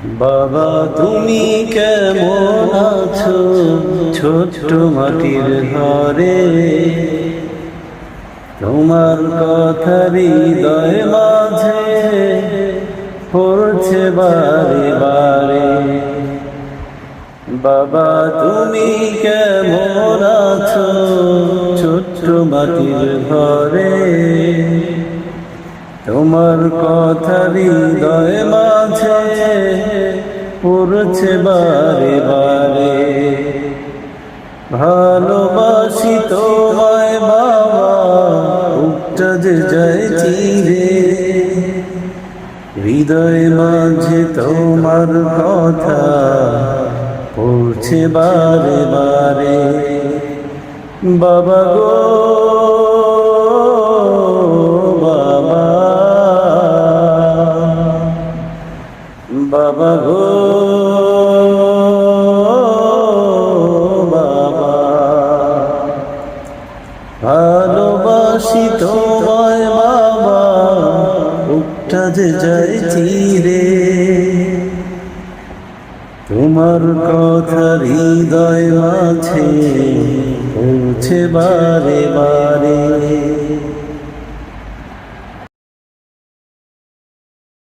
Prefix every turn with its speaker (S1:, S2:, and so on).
S1: বাবা তুমি কেমন আছো ছোট্ট মাটির ঘরে, তোমার কথা হৃদয় মাঝে পড়ছে বারে বারে। বাবা তুমি কেমন আছো ছোট্ট মাটির ঘরে, তোমার কথা হৃদয় মাঝে পড়ছে বারে বারে। ভালোবাসি তোমায় বাবা, বুকটা যে যায় চিরে, হৃদয় মাঝে তোমার কথা পড়ছে বারে বারে। বাবা গো বাবা, বাবা গো বাবা, ভালোবাসি তোমায় বাবা, বুকটা যে যায় চিরে, তোমার কথা হৃদয় মাঝে পৌঁছে বারে বারে।